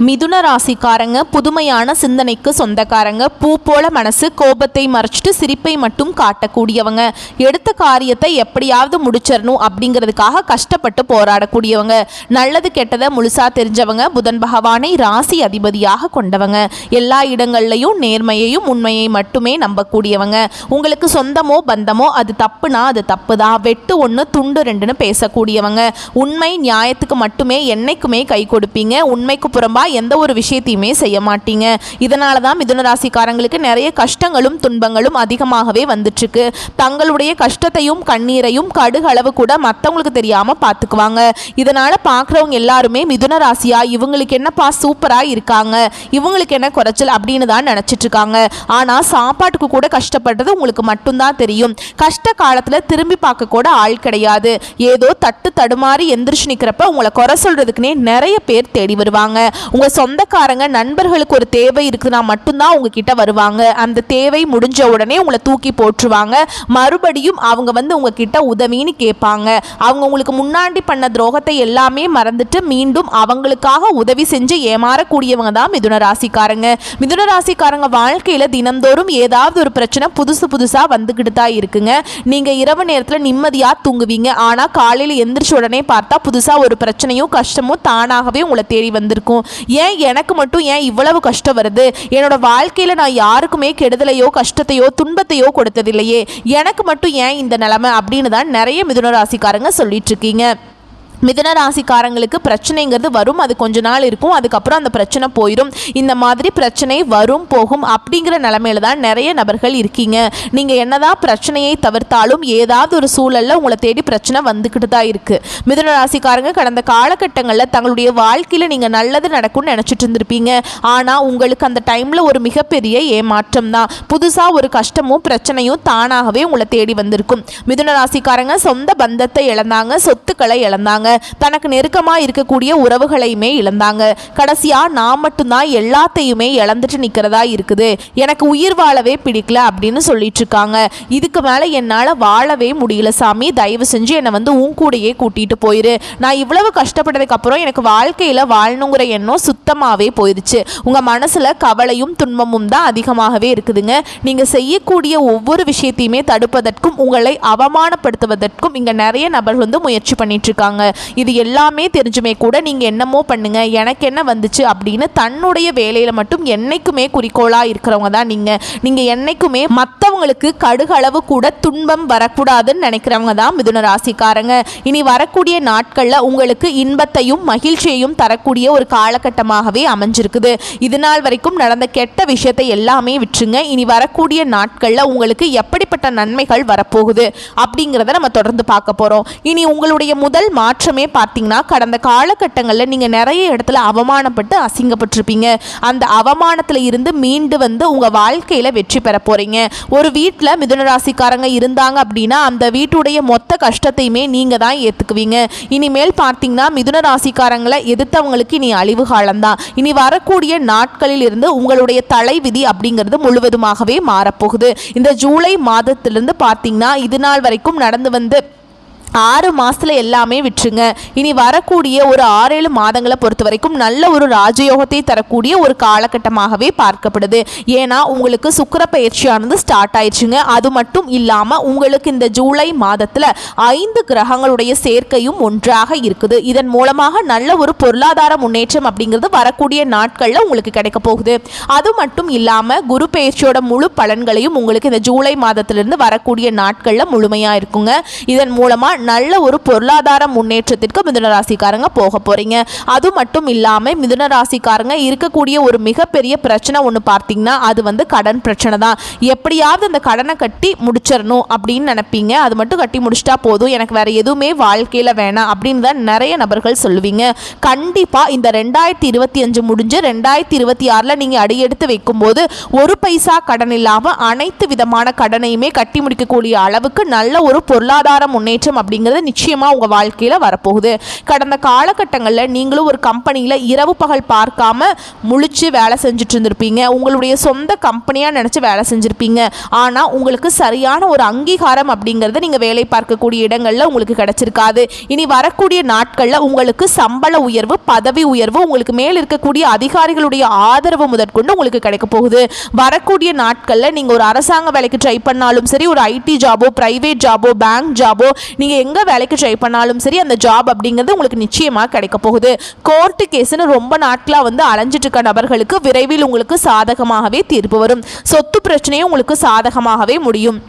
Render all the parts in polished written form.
மிதுன ராசிக்காரங்க புதுமையான சிந்தனைக்கு சொந்தக்காரங்க. பூ போல மனசு, கோபத்தை மறைச்சிட்டு சிரிப்பை மட்டும் காட்டக்கூடியவங்க. எடுத்த காரியத்தை எப்படியாவது முடிச்சிடணும் அப்படிங்கிறதுக்காக கஷ்டப்பட்டு போராடக்கூடியவங்க. நல்லது கெட்டதை முழுசா தெரிஞ்சவங்க. புதன் பகவானை ராசி அதிபதியாக கொண்டவங்க. எல்லா இடங்கள்லையும் நேர்மையையும் உண்மையை மட்டுமே நம்பக்கூடியவங்க. உங்களுக்கு சொந்தமோ பந்தமோ அது தப்புனா அது தப்பு தான், வெட்டு ஒன்று துண்டு ரெண்டுன்னு பேசக்கூடியவங்க. உண்மை நியாயத்துக்கு மட்டுமே என்னைக்குமே கை கொடுப்பீங்க. உண்மைக்கு புறம்பா எந்த ஒரு விஷயத்தையுமே செய்ய மாட்டீங்க. இதனால தான் மிதுன ராசிக்காரங்களுக்கு நிறைய கஷ்டங்களும் துன்பங்களும் அதிகமாகவே வந்துட்டுருக்கு. தங்களுடைய கஷ்டத்தையும் கண்ணீரையும் கடுகளவு கூட மற்றவங்களுக்கு தெரியாமல் பார்த்துக்குவாங்க. இதனால் பார்க்குறவங்க எல்லாருமே மிதுன ராசியா இவங்களுக்கு என்னப்பா சூப்பராக இருக்காங்க, இவங்களுக்கு என்ன குறைச்சல் அப்படின்னு தான் நினச்சிட்டு இருக்காங்க. ஆனால் சாப்பாட்டுக்கு கூட கஷ்டப்படுறது உங்களுக்கு மட்டும்தான் தெரியும். கஷ்ட காலத்தில் திரும்பி பார்க்க கூட ஆள் கிடையாது. ஏதோ தட்டு தடுமாறி எந்திரிச்சு நிற்கிறப்ப உங்களை குறை சொல்கிறதுக்குனே நிறைய பேர் தேடி வருவாங்க. உங்கள் சொந்தக்காரங்க நண்பர்களுக்கு ஒரு தேவை இருக்குதுன்னா மட்டும்தான் உங்ககிட்ட வருவாங்க. அந்த தேவை முடிஞ்ச உடனே உங்களை தூக்கி போட்டுருவாங்க. மறுபடியும் அவங்க வந்து உங்ககிட்ட உதவின்னு கேட்பாங்க. அவங்க உங்களுக்கு முன்னாடி பண்ண துரோகத்தை எல்லாமே மறந்துட்டு மீண்டும் அவங்களுக்காக உதவி செஞ்சு ஏமாறக்கூடியவங்க தான் மிதுன ராசிக்காரங்க. மிதுன ராசிக்காரங்க வாழ்க்கையில் தினந்தோறும் ஏதாவது ஒரு பிரச்சனை புதுசாக வந்துக்கிட்டு தான் இருக்குங்க. நீங்கள் இரவு நேரத்தில் நிம்மதியாக தூங்குவீங்க. ஆனால் காலையில் எந்திரிச்ச உடனே பார்த்தா புதுசாக ஒரு பிரச்சனையும் கஷ்டமும் தானாகவே உங்களை தேடி வந்திருக்கும். ஏன் எனக்கு மட்டும் ஏன் இவ்வளவு கஷ்டம் வருது? என்னோட வாழ்க்கையில் நான் யாருக்குமே கெடுதலையோ கஷ்டத்தையோ துன்பத்தையோ கொடுத்ததில்லையே, எனக்கு மட்டும் ஏன் இந்த நிலைமை அப்படின்னு தான் நிறைய மிதுன ராசிக்காரங்க சொல்லிட்டு இருக்கீங்க. மிதுன ராசிக்காரங்களுக்கு பிரச்சனைங்கிறது வரும், அது கொஞ்ச நாள் இருக்கும், அதுக்கப்புறம் அந்த பிரச்சனை போயிடும். இந்த மாதிரி பிரச்சனை வரும் போகும் அப்படிங்கிற நிலைமையில தான் நிறைய நபர்கள் இருக்கீங்க. நீங்கள் என்னதான் பிரச்சனையை தவிர்த்தாலும் ஏதாவது ஒரு சூழலில் உங்களை தேடி பிரச்சனை வந்துக்கிட்டு தான் இருக்குது. மிதுன ராசிக்காரங்க கடந்த காலகட்டங்களில் தங்களுடைய வாழ்க்கையில் நீங்கள் நல்லது நடக்கும்னு நினச்சிட்டு இருந்திருப்பீங்க. ஆனால் உங்களுக்கு அந்த டைமில் ஒரு மிகப்பெரிய ஏமாற்றம் தான். புதுசாக ஒரு கஷ்டமும் பிரச்சனையும் தானாகவே உங்களை தேடி வந்திருக்கும். மிதுன ராசிக்காரங்க சொந்த பந்தத்தை இழந்தாங்க, சொத்துக்களை இழந்தாங்க, தனக்கு நெருக்கமாக இருக்கக்கூடிய உறவுகளையுமே இழந்தாங்க. கடைசியா நான் மட்டும்தான் எல்லாத்தையுமே இழந்துட்டு நிற்கிறதா இருக்குது, எனக்கு உயிர் வாழவே பிடிக்கல அப்படின்னு சொல்லிட்டு இருக்காங்க. இதுக்கு மேலே என்னால் வாழவே முடியல சாமி, தயவு செஞ்சு என்னை வந்து உன் கூடையே கூட்டிகிட்டு போயிரு. நான் இவ்வளவு கஷ்டப்பட்டதுக்கு அப்புறம் எனக்கு வாழ்க்கையில் வாழணுங்கிற எண்ணம் சுத்தமாகவே போயிடுச்சு. உங்கள் மனசில் கவலையும் துன்பமும் தான் அதிகமாகவே இருக்குதுங்க. நீங்கள் செய்யக்கூடிய ஒவ்வொரு விஷயத்தையுமே தடுப்பதற்கும் உங்களை அவமானப்படுத்துவதற்கும் இங்கே நிறைய நபர்கள் வந்து முயற்சி பண்ணிட்டு இருக்காங்க. இது எல்லாமே தெரிஞ்சுமே கூட நீங்கள் என்னமோ பண்ணுங்க, எனக்கு என்ன வந்துச்சு அப்படின்னு தன்னுடைய வேலையில் மட்டும் என்னைக்குமே குறிக்கோளாக இருக்கிறவங்க தான் நீங்கள் என்னைக்குமே மற்றவங்களுக்கு கடுகளவு கூட துன்பம் வரக்கூடாதுன்னு நினைக்கிறவங்க தான் மிதுன ராசிக்காரங்க. இனி வரக்கூடிய நாட்களில் உங்களுக்கு இன்பத்தையும் மகிழ்ச்சியையும் தரக்கூடிய ஒரு காலகட்டமாகவே அமைஞ்சிருக்குது. இது நாள் வரைக்கும் நடந்த கெட்ட விஷயத்தை எல்லாமே விட்டுருங்க. இனி வரக்கூடிய நாட்களில் உங்களுக்கு எப்படிப்பட்ட நன்மைகள் வரப்போகுது அப்படிங்கிறத நம்ம தொடர்ந்து பார்க்க போகிறோம். இனி உங்களுடைய முதல் மாற்றமே பார்த்தீங்கன்னா கடந்த காலகட்டங்களில் நீங்கள் நிறைய இடத்துல அவமானப்பட்டு அசிங்கப்பட்டிருப்பீங்க. அந்த அவமானத்தில் இருந்து மீண்டு வந்து உங்கள் வாழ்க்கையில் வெற்றி பெற போகிறீங்க. ஒரு வீட்டில் மிதுன ராசிக்காரங்க இருந்தாங்க அப்படின்னா அந்த வீட்டுடைய மொத்த கஷ்டத்தையுமே நீங்கள் தான் ஏற்றுக்குவீங்க. இனிமேல் பார்த்தீங்கன்னா மிதுன ராசிக்காரங்களை எதிர்த்தவங்களுக்கு இனி அழிவு காலம்தான். இனி வரக்கூடிய நாட்களில் இருந்து உங்களுடைய தலைவிதி அப்படிங்கிறது முழுவதுமாகவே மாறப்போகுது. இந்த ஜூலை மாதத்திலிருந்து பார்த்தீங்கன்னா இது நாள் வரைக்கும் நடந்து வந்து 6 மாதத்தில் எல்லாமே விட்டுருங்க. இனி வரக்கூடிய ஒரு 6-7 மாதங்களை பொறுத்த வரைக்கும் நல்ல ஒரு ராஜயோகத்தை தரக்கூடிய ஒரு காலகட்டமாகவே பார்க்கப்படுது. ஏன்னா உங்களுக்கு சுக்கிர பயிற்சியானது ஸ்டார்ட் ஆயிடுச்சுங்க. அது மட்டும் இல்லாமல் உங்களுக்கு இந்த ஜூலை மாதத்தில் 5 கிரகங்களுடைய சேர்க்கையும் ஒன்றாக இருக்குது. இதன் மூலமாக நல்ல ஒரு பொருளாதார முன்னேற்றம் அப்படிங்கிறது வரக்கூடிய நாட்களில் உங்களுக்கு கிடைக்க போகுது. அது மட்டும் இல்லாமல் குரு பயிற்சியோட முழு பலன்களையும் உங்களுக்கு இந்த ஜூலை மாதத்திலிருந்து வரக்கூடிய நாட்களில் முழுமையாக இருக்குங்க. இதன் மூலமாக நல்ல ஒரு பொருளாதார முன்னேற்றத்திற்கு மிதுன ராசிக்காரங்க போக போறீங்க. அது மட்டும் இல்லாமல் மிதுன ராசிக்காரங்க இருக்கக்கூடிய ஒரு மிகப்பெரிய பிரச்சனை ஒன்று பார்த்தீங்கன்னா அது வந்து கடன் பிரச்சனை தான். எப்படியாவது அந்த கடனை கட்டி முடிச்சிடணும் அப்படின்னு நினைப்பீங்க. அது மட்டும் கட்டி முடிச்சிட்டா போதும், எனக்கு வேற எதுவுமே வாழ்க்கையில் வேணாம் அப்படின்னு தான் நிறைய நபர்கள் சொல்லுவீங்க. கண்டிப்பாக இந்த 2025 முடிஞ்சு 2026 நீங்கள் அடியெடுத்து வைக்கும்போது ஒரு பைசா கடன் இல்லாமல் அனைத்து விதமான கடனையுமே கட்டி முடிக்கக்கூடிய அளவுக்கு நல்ல ஒரு பொருளாதார முன்னேற்றம் அப்படிங்கிறது நிச்சயமாக உங்கள் வாழ்க்கையில் வரப்போகுது. கடந்த காலகட்டங்களில் நீங்களும் ஒரு கம்பெனியில் இரவு பகல் பார்க்காம முழிச்சு வேலை செஞ்சுட்டு இருந்திருப்பீங்க. உங்களுடைய சொந்த கம்பெனியாக நினச்சி வேலை செஞ்சுருப்பீங்க. ஆனால் உங்களுக்கு சரியான ஒரு அங்கீகாரம் அப்படிங்கிறது நீங்கள் வேலை பார்க்கக்கூடிய இடங்களில் உங்களுக்கு கிடைச்சிருக்காது. இனி வரக்கூடிய நாட்களில் உங்களுக்கு சம்பள உயர்வு, பதவி உயர்வு, உங்களுக்கு மேல் இருக்கக்கூடிய அதிகாரிகளுடைய ஆதரவு முதற்கொண்டு உங்களுக்கு கிடைக்க போகுது. வரக்கூடிய நாட்களில் நீங்கள் ஒரு அரசாங்க வேலைக்கு ட்ரை பண்ணாலும் சரி, ஒரு ஐடி ஜாபோ, பிரைவேட் ஜாபோ, பேங்க் ஜாபோ, நீங்கள் எங்கே வேலைக்கு ட்ரை பண்ணாலும் சரி, அந்த ஜாப் அப்படிங்கிறது உங்களுக்கு நிச்சயமாக கிடைக்க போகுது. கோர்ட்டு கேஸ்ன்னு ரொம்ப நாட்களாக அலைஞ்சிட்டு இருக்க நபர்களுக்கு விரைவில் உங்களுக்கு சாதகமாகவே தீர்ப்பு வரும். சொத்து பிரச்சனையும் உங்களுக்கு சாதகமாகவே முடியும்.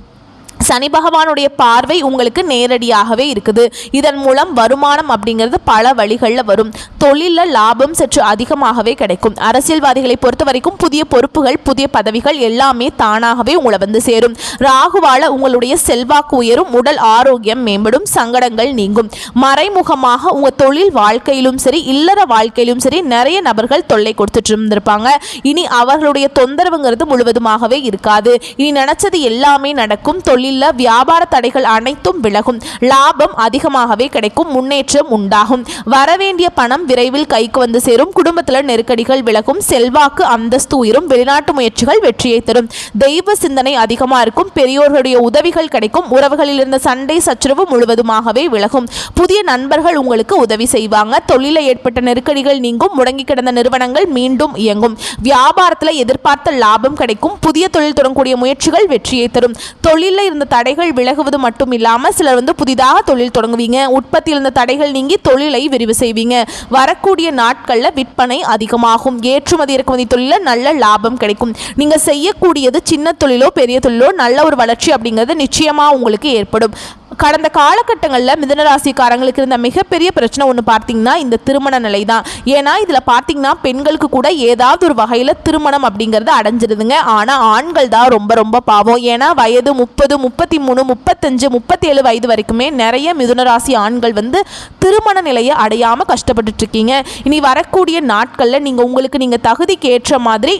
சனி பகவானுடைய பார்வை உங்களுக்கு நேரடியாகவே இருக்குது. இதன் மூலம் வருமானம் அப்படிங்கிறது பல வழிகளில் வரும். தொழிலில் லாபம் சற்று அதிகமாகவே கிடைக்கும். அரசியல்வாதிகளை பொறுத்த வரைக்கும் புதிய பொறுப்புகள், புதிய பதவிகள் எல்லாமே தானாகவே உங்களை சேரும். ராகுவால உங்களுடைய செல்வாக்கு உயரும், உடல் ஆரோக்கியம் மேம்படும், சங்கடங்கள் நீங்கும். மறைமுகமாக உங்கள் தொழில் வாழ்க்கையிலும் சரி, இல்லற வாழ்க்கையிலும் சரி நிறைய நபர்கள் தொல்லை கொடுத்துட்டு இருந்திருப்பாங்க. இனி அவர்களுடைய தொந்தரவுங்கிறது முழுவதுமாகவே இருக்காது. இனி நினைச்சது எல்லாமே நடக்கும். தொழில் வியாபார தடைகள் அனைத்தும் விலகும். லாபம் அதிகமாகவே கிடைக்கும். முன்னேற்றம் உண்டாகும். வரவேண்டிய பணம் விரைவில் கைக்கு வந்து சேரும். குடும்பத்தில் நெருக்கடிகள் விலகும். செல்வாக்கு, அந்தஸ்து உயரும். வெளிநாட்டு முயற்சிகள் வெற்றியை தரும். தெய்வ சிந்தனை அதிகமாக இருக்கும். பெரியோர்களுடைய உதவிகள் கிடைக்கும். உறவுகளில் இருந்த சண்டை சச்சரவு முழுவதுமாகவே விலகும். புதிய நண்பர்கள் உங்களுக்கு உதவி செய்வாங்க. தொழிலில் ஏற்பட்ட நெருக்கடிகள் நீங்கும். முடங்கி கிடந்த நிறுவனங்கள் மீண்டும் இயங்கும். வியாபாரத்தில் எதிர்பார்த்த லாபம் கிடைக்கும். புதிய தொழில் தொடங்கக்கூடிய முயற்சிகள் வெற்றியை தரும். தொழிலில் இருந்த தடைகள் விலகுவது மட்டும் இல்லாமல் சிலர் புதிதாக தொழில் தொடங்குவீங்க. உற்பத்தியில் இருந்த தடைகள் நீங்கி தொழிலை விரிவு செய்வீங்க. வரக்கூடிய நாட்களில் விற்பனை அதிகமாகும். ஏற்றுமதி இறக்குமதி தொழிலில் நல்ல லாபம் கிடைக்கும். நீங்கள் செய்யக்கூடியது சின்ன தொழிலோ பெரிய தொழிலோ நல்ல ஒரு வளர்ச்சி அப்படிங்கிறது நிச்சயமாக உங்களுக்கு ஏற்படும். கடந்த காலகட்டங்களில் மிதுனராசிக்காரங்களுக்கு இருந்த மிகப்பெரிய பிரச்சனை ஒன்று பார்த்தீங்கன்னா இந்த திருமண நிலை தான். ஏன்னா இதில் பார்த்தீங்கன்னா பெண்களுக்கு கூட ஏதாவது ஒரு வகையில் திருமணம் அப்படிங்கிறது அடைஞ்சிருதுங்க. ஆனால் ஆண்கள் தான் ரொம்ப ரொம்ப பாவம். ஏன்னா வயது 30, 33, 35, 37 வயது வரைக்குமே நிறைய மிதுனராசி ஆண்கள் திருமண நிலையை அடையாமல் கஷ்டப்பட்டுட்டு இருக்கீங்க. இனி வரக்கூடிய நாட்களில் நீங்கள் தகுதிக்கு ஏற்ற மாதிரி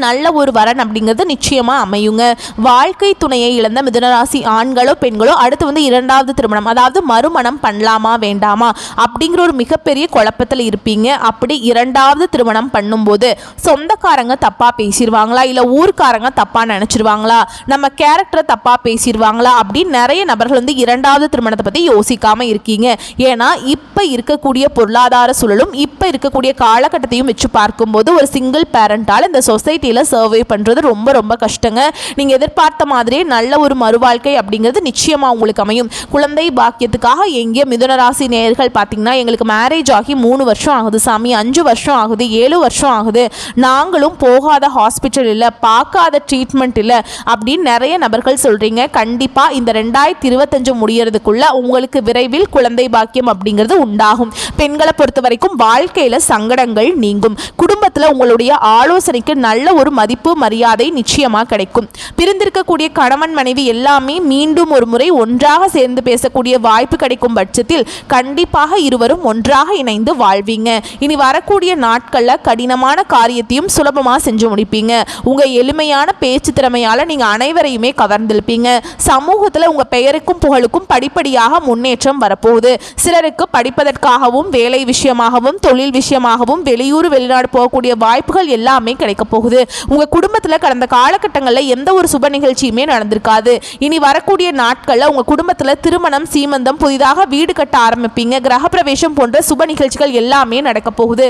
நல்ல ஒரு வரன் அப்படிங்கிறது நிச்சயமாக அமையுங்க. வாழ்க்கை துணையை இழந்த மிதுனராசி ஆண்களோ பெண்களோ அடுத்து இரண்டாவது திருமணம், அதாவது மறுமணம் பண்ணலாமா வேண்டாமா அப்படிங்கிற ஒரு மிகப்பெரிய குழப்பத்தில் இருப்பீங்க. அப்படி இரண்டாவது திருமணம் பண்ணும்போது சொந்தக்காரங்க தப்பாக பேசிடுவாங்களா, இல்லை ஊர்க்காரங்க தப்பாக நினச்சிருவாங்களா, நம்ம கேரக்டரை தப்பாக பேசிடுவாங்களா அப்படின்னு நிறைய நபர்கள் இரண்டாவது திருமணத்தை பற்றி யோசிக்காமல் இருக்கீங்க. ஏன்னா இப்போ இருக்கக்கூடிய பொருளாதார சூழலும் இப்போ இருக்கக்கூடிய காலகட்டத்தையும் வச்சு பார்க்கும்போது ஒரு சிங்கிள் பேரண்டால் இந்த சொசைட்டியில் சர்வே பண்ணுறது ரொம்ப ரொம்ப கஷ்டங்க. நீங்கள் எதிர்பார்த்த மாதிரியே நல்ல ஒரு மறுவாழ்க்கை அப்படிங்கிறது நிச்சயமாக உங்களுக்கு அமையும். குழந்தை பாக்கியத்துக்காக எங்கே மிதுனராசி நேயர்கள் பார்த்தீங்கன்னா எங்களுக்கு மேரேஜ் ஆகி 3 வருஷம் ஆகுது சாமி, 5 வருஷம் ஆகுது, 7 வருஷம் ஆகுது, நாங்களும் போகாத ஹாஸ்பிட்டல் இல்லை, பார்க்காத ட்ரீட்மெண்ட் இல்லை அப்படின்னு நிறைய நபர்கள் சொல்கிறீங்க. கண்டிப்பாக இந்த 2025 முடியறதுக்குள்ள உங்களுக்கு விரைவில் குழந்தை பாக்கியம் அப்படிங்கிறது உண்டாகும். பெண்களை பொறுத்த வரைக்கும் வாழ்க்கையில் சங்கடங்கள் நீங்கும். குடும்பத்தில் உங்களுடைய ஆலோசனைக்கு நல்ல ஒரு மதிப்பு மரியாதை நிச்சயமாக கிடைக்கும். பிரிந்திருக்கக்கூடிய கணவன் மனைவி எல்லாமே மீண்டும் ஒரு முறை ஒன்றாக சேர்ந்து பேசக்கூடிய வாய்ப்பு கிடைக்கும் பட்சத்தில் கண்டிப்பாக இருவரும் ஒன்றாக இணைந்து வாழ்வீங்க. இனி வரக்கூடிய நாட்களில் கடினமான காரியத்தையும் சுலபமாக செஞ்சு முடிப்பீங்க. உங்கள் எளிமையான பேச்சு திறமையால் நீங்கள் அனைவரையுமே கவர்ந்திருப்பீங்க. சமூகத்தில் உங்கள் பெயருக்கும் புகழுக்கும் படிப்படியாக முன்னேற்றம் வரப்போகுது. சிலருக்கு படிப்பதற்காகவும் வேலை விஷயமாகவும் தொழில் விஷயமாகவும் வெளியூர் வெளிநாடு போகக்கூடிய வாய்ப்புகள் எல்லாமே கிடைக்க போகுது. உங்க குடும்பத்தில் கடந்த காலகட்டங்களில் எந்த ஒரு சுப நிகழ்ச்சியுமே நடந்திருக்காது. இனி வரக்கூடிய நாட்களில் உங்க குடும்பத்தில் திருமணம், சீமந்தம், புதிதாக வீடு கட்ட ஆரம்பிப்பீங்க. கிரகப்பிரவேசம் போன்ற சுப நிகழ்ச்சிகள் எல்லாமே நடக்க போகுது.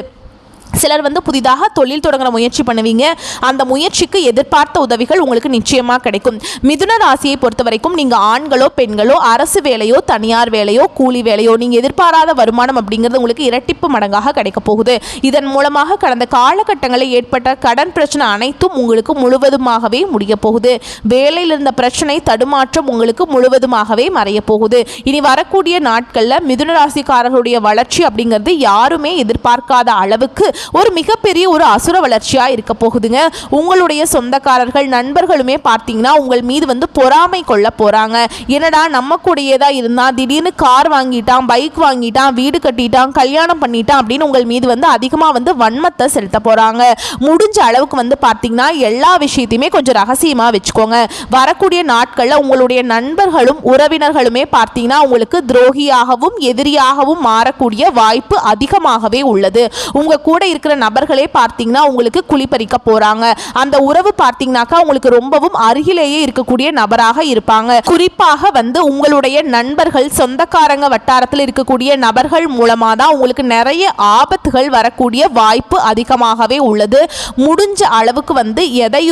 சிலர் புதிதாக தொழில் தொடங்குற முயற்சி பண்ணுவீங்க. அந்த முயற்சிக்கு எதிர்பார்த்த உதவிகள் உங்களுக்கு நிச்சயமாக கிடைக்கும். மிதுன ராசியை பொறுத்த வரைக்கும் நீங்கள் ஆண்களோ பெண்களோ அரசு வேலையோ தனியார் வேலையோ கூலி வேலையோ நீங்கள் எதிர்பாராத வருமானம் அப்படிங்கிறது உங்களுக்கு இரட்டிப்பு மடங்காக கிடைக்க போகுது. இதன் மூலமாக கடந்த காலகட்டங்களில் ஏற்பட்ட கடன் பிரச்சனை அனைத்தும் உங்களுக்கு முழுவதுமாகவே முடிய போகுது. வேலையில் இருந்த பிரச்சனை தடுமாற்றம் உங்களுக்கு முழுவதுமாகவே மறைய போகுது. இனி வரக்கூடிய நாட்களில் மிதுன ராசிக்காரர்களுடைய வளர்ச்சி அப்படிங்கிறது யாருமே எதிர்பார்க்காத அளவுக்கு ஒரு மிகப்பெரிய ஒரு அசுர வளர்ச்சியாக இருக்க போகுதுங்க. உங்களுடைய சொந்தக்காரர்கள் நண்பர்களுமே பார்த்தீங்கன்னா உங்கள் மீது வந்து பொறாமை கொள்ள போகிறாங்க. என்னடா நம்ம கூடயே தான் இருந்தால் திடீர்னு கார் வாங்கிட்டான், பைக் வாங்கிட்டான், வீடு கட்டிட்டான், கல்யாணம் பண்ணிட்டான் அப்படின்னு உங்கள் மீது வந்து அதிகமாக வந்து வன்மத்தை செலுத்த போகிறாங்க. முடிஞ்ச அளவுக்கு வந்து பார்த்தீங்கன்னா எல்லா விஷயத்தையுமே கொஞ்சம் ரகசியமாக வச்சுக்கோங்க. வரக்கூடிய நாட்களில் உங்களுடைய நண்பர்களும் உறவினர்களுமே பார்த்தீங்கன்னா உங்களுக்கு துரோகியாகவும் எதிரியாகவும் மாறக்கூடிய வாய்ப்பு அதிகமாகவே உள்ளது. உங்கள் கூட இருக்கிற நபர்களே பார்த்தீங்கன்னா உங்களுக்கு குளிப்பறிக்க போகிறாங்க. அந்த உறவு பார்த்தீங்கன்னாக்கா உங்களுக்கு ரொம்பவும் அருகிலேயே இருக்கக்கூடிய நபராக இருப்பாங்க. குறிப்பாக வந்து உங்களுடைய நண்பர்கள் சொந்தக்காரங்க வட்டாரத்தில் இருக்கக்கூடிய நபர்கள் மூலமாக தான் உங்களுக்கு நிறைய ஆபத்துகள் வரக்கூடிய வாய்ப்பு அதிகமாகவே உள்ளது. முடிஞ்ச அளவுக்கு வந்து எதை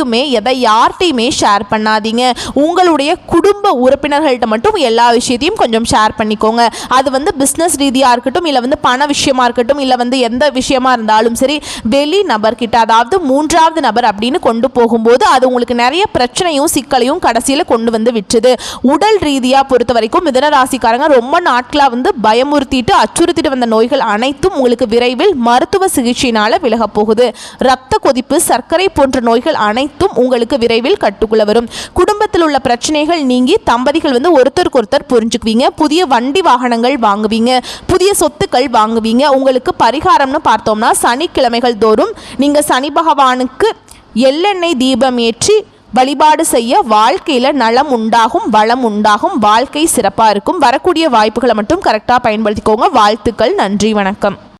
யார்கிட்டையுமே ஷேர் பண்ணாதீங்க. உங்களுடைய குடும்ப உறுப்பினர்கள்ட்ட மட்டும் எல்லா விஷயத்தையும் கொஞ்சம் ஷேர் பண்ணிக்கோங்க. அது வந்து பிஸ்னஸ் ரீதியாக இருக்கட்டும், இல்லை வந்து பண விஷயமா இருக்கட்டும், இல்லை வந்து எந்த விஷயமா இருந்தாலும் சரி, வெளி நபர்கிட்ட அதாவது மூன்றாவது நபர் அப்படின்னு கொண்டு போகும்போது அது உங்களுக்கு நிறைய பிரச்சனையும் சிக்கலையும் கடைசியில் கொண்டு வந்து விட்டுது. உடல் ரீதியாக பொறுத்த வரைக்கும் மிதுன ராசிக்காரங்க ரொம்ப நாட்களாக வந்து பயமுறுத்திட்டு அச்சுறுத்திட்டு வந்த நோய்கள் அனைத்தும் உங்களுக்கு விரைவில் மருத்துவ சிகிச்சையினால விலக போகுது. இரத்த கொதிப்பு, சர்க்கரை போன்ற நோய்கள் அனைத்தும் உங்களுக்கு விரைவில் கட்டுக்குள்ள வரும். குடும்பத்தில் உள்ள பிரச்சனைகள் நீங்கி தம்பதிகள் வந்து ஒருத்தருக்கு ஒருத்தர் புரிஞ்சுக்குவீங்க. புதிய வண்டி வாகனங்கள் வாங்குவீங்க, புதிய சொத்துக்கள் வாங்குவீங்க. உங்களுக்கு பரிகாரம்னு பார்த்தோம்னா சனிக்கிழமைகள் தோறும் நீங்க சனி பகவானுக்கு எள்ளெண்ணெய் தீபம் ஏற்றி வழிபாடு செய்ய வாழ்க்கையில் நலம் உண்டாகும், வளம் உண்டாகும், வாழ்க்கை சிறப்பாக இருக்கும். வரக்கூடிய வாய்ப்புகளை மட்டும் கரெக்டாக பயன்படுத்திக்கோங்க. வாழ்த்துக்கள். நன்றி, வணக்கம்.